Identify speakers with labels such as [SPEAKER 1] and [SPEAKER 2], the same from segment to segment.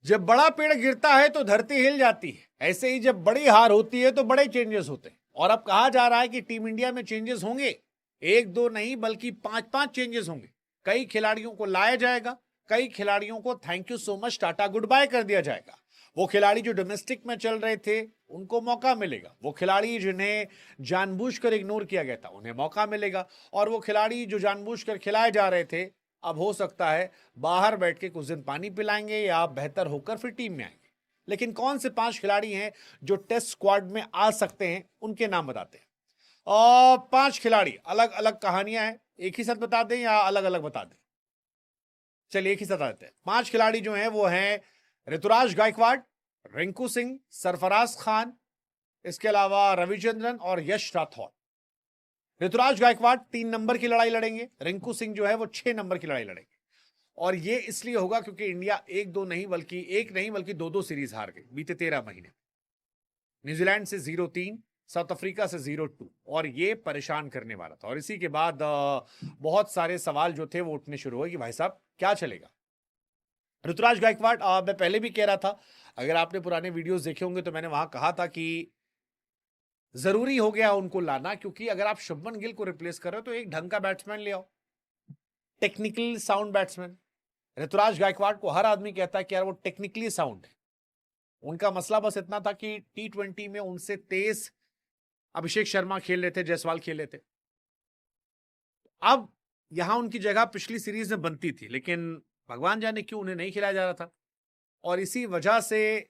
[SPEAKER 1] जब बड़ा पेड़ गिरता है तो धरती हिल जाती है, ऐसे ही जब बड़ी हार होती है तो बड़े चेंजेस होते हैं। और अब कहा जा रहा है कि टीम इंडिया में चेंजेस होंगे, एक दो नहीं बल्कि पांच पांच चेंजेस होंगे। कई खिलाड़ियों को लाया जाएगा, कई खिलाड़ियों को thank you so much tata goodbye कर दिया जाएगा। वो खिलाड़ी जो डोमेस्टिक में चल रहे थे उनको मौका मिलेगा, वो खिलाड़ी जिन्हें जानबूझकर इग्नोर किया गया था उन्हें मौका मिलेगा, और वो खिलाड़ी जो जानबूझकर खिलाए जा रहे थे अब हो सकता है बाहर बैठ के कुछ दिन पानी पिलाएंगे या बेहतर होकर फिर टीम में आएंगे। लेकिन कौन से पांच खिलाड़ी हैं जो टेस्ट स्क्वाड में आ सकते हैं, उनके नाम बताते हैं। और पांच खिलाड़ी, अलग अलग कहानियां हैं, एक ही साथ बता दें या अलग अलग बता दें? चलिए एक ही साथ आते हैं। पांच खिलाड़ी जो हैं वो हैं ऋतुराज गायकवाड़, रिंकू सिंह, सरफराज खान, इसके अलावा रविचंद्रन और यश राठौर। ऋतुराज गायकवाड़ 3 नंबर की लड़ाई लड़ेंगे, रिंकू सिंह जो है वो 6 नंबर की लड़ाई लड़ेंगे। और ये इसलिए होगा क्योंकि इंडिया एक नहीं बल्कि दो दो सीरीज हार गई बीते 13 महीने। न्यूजीलैंड से 0-3, साउथ अफ्रीका से 0-2, और ये परेशान करने वाला था। और इसी के बाद बहुत सारे सवाल जो थे वो उठने शुरू हुए कि भाई साहब क्या चलेगा। ऋतुराज गायकवाड़, मैं पहले भी कह रहा था, अगर आपने पुराने वीडियोस देखे होंगे तो मैंने वहां कहा था कि जरूरी हो गया उनको लाना, क्योंकि अगर आप शुभमन गिल को रिप्लेस कर रहे हो तो एक ढंग का बैट्समैन ले आओ, technically sound batsman. Ruturaj Gaikwad को हर आदमी कहता है कि यार वो टेक्निकली साउंड है। उनका मसला बस इतना था कि T20 में उनसे तेज अभिषेक शर्मा खेल रहे थे, जायसवाल खेल रहे थे। अब यहां उनकी जगह पिछली सीरीज में बनती थी, लेकिन भगवान जाने क्यों उन्हें नहीं खिलाया जा रहा था, और इसी वजह से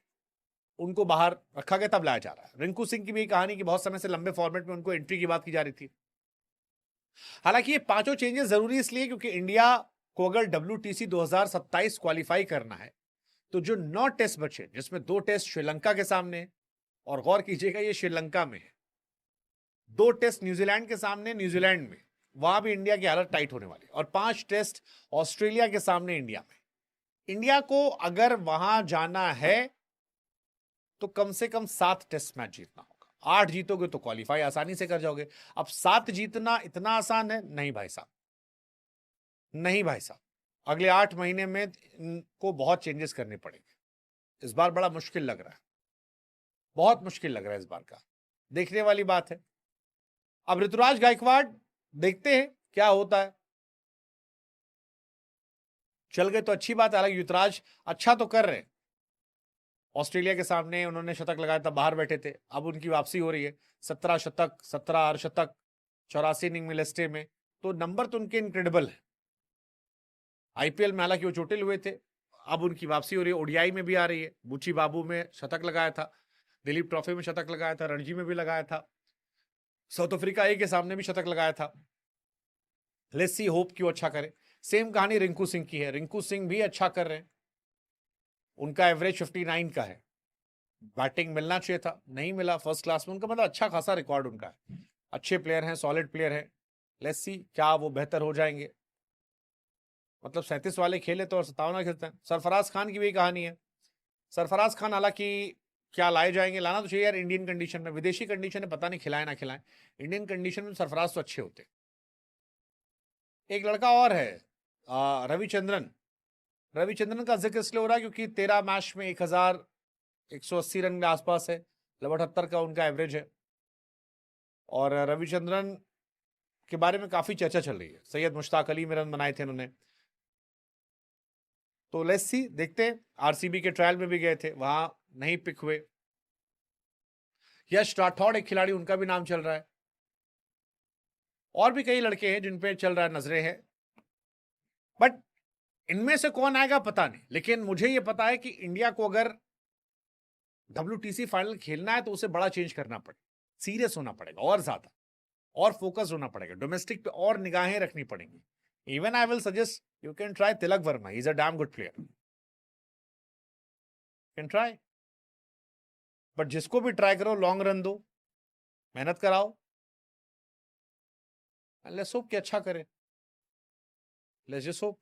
[SPEAKER 1] उनको बाहर रखा गया, तब लाया जा रहा है। रिंकू सिंह की भी कहानी कि बहुत समय से लंबे फॉर्मेट में उनको एंट्री की बात की जा रही थी। हालांकि ये पांचों चेंजेस जरूरी इसलिए क्योंकि इंडिया को अगर WTC 2027 क्वालिफाई करना है तो जो 9 टेस्ट बचे, जिसमें 2 टेस्ट श्रीलंका के सामने, और गौर कीजिएगा ये श्रीलंका में है, 2 टेस्ट न्यूजीलैंड के सामने, न्यूजीलैंड में, वहां भी इंडिया की हालत टाइट होने वाली, और 5 टेस्ट ऑस्ट्रेलिया के सामने इंडिया में। इंडिया को अगर वहां जाना है तो कम से कम 7 टेस्ट मैच जीतना होगा। 8 जीतोगे तो क्वालिफाई आसानी से कर जाओगे। अब 7 जीतना इतना आसान है? नहीं भाई साहब, नहीं भाई साहब। अगले 8 महीने में इनको बहुत चेंजेस करने पड़ेंगे। इस बार बड़ा मुश्किल लग रहा है, बहुत मुश्किल लग रहा है इस बार का, देखने वाली बात है। अब ऋतुराज गायकवाड़, देखते हैं क्या होता है। चल गए तो अच्छी बात है, हालांकि ऋतुराज अच्छा तो कर रहे हैं। ऑस्ट्रेलिया के सामने उन्होंने शतक लगाया था, बाहर बैठे थे, अब उनकी वापसी हो रही है। 17 शतक, 17 अर्धशतक, 84 इनिंग में लिस्टे में, तो नंबर तो उनके इनक्रेडिबल है। आईपीएल में हालांकि वो चोटिल हुए थे, अब उनकी वापसी हो रही है। ओडीआई में भी आ रही है, बुची बाबू में शतक लगाया था, दिलीप ट्रॉफी में शतक लगाया था, रणजी में भी लगाया था, साउथ अफ्रीका ए के सामने भी शतक लगाया था। लेट्स सी, होप कि वो अच्छा करे। सेम कहानी रिंकू सिंह की है, रिंकू सिंह भी अच्छा कर रहे हैं। उनका एवरेज 59 का है, बैटिंग मिलना चाहिए था, नहीं मिला फर्स्ट क्लास में उनका, मतलब अच्छा खासा रिकॉर्ड उनका है। अच्छे प्लेयर हैं, सॉलिड प्लेयर है। लेट्स सी क्या वो बेहतर हो जाएंगे। मतलब 37 वाले खेले तो और 57 खेलते हैं। सरफराज खान की भी कहानी है। सरफराज खान हालांकि क्या लाए जाएंगे, लाना तो चाहिए यार इंडियन कंडीशन में। विदेशी कंडीशन में पता नहीं खिलाए ना खिलाएं, इंडियन कंडीशन में सरफराज तो अच्छे होते। एक लड़का और है रविचंद्रन। रविचंद्रन का जिक्र इसलिए हो रहा है क्योंकि 13 मैच में 1180 रन के आसपास है, लगभग 78 का उनका एवरेज है। और रविचंद्रन के बारे में काफी चर्चा चल रही है। सैयद मुश्ताक अली में रन बनाए थे उन्होंने, तो लेट्स सी, देखते हैं। आरसीबी के ट्रायल में भी गए थे, वहां नहीं पिक हुए। यश राठौड़ एक खिलाड़ी, उनका भी नाम चल रहा है। और भी कई लड़के हैं जिन पे चल रहा है, नजरें हैं, बट इनमें से कौन आएगा पता नहीं। लेकिन मुझे यह पता है कि इंडिया को अगर WTC फाइनल खेलना है तो उसे बड़ा चेंज करना पड़ेगा, सीरियस होना पड़ेगा और ज्यादा, और फोकस होना पड़ेगा, डोमेस्टिक पे और निगाहें रखनी पड़ेंगी। Even I will suggest you can try Tilak Varma, he is a damn good player, can try. But जिसको भी ट्राई करो लॉन्ग रन दो, मेहनत कराओ, लेट्स होप कि अच्छा करे, लेट्स जस्ट होप।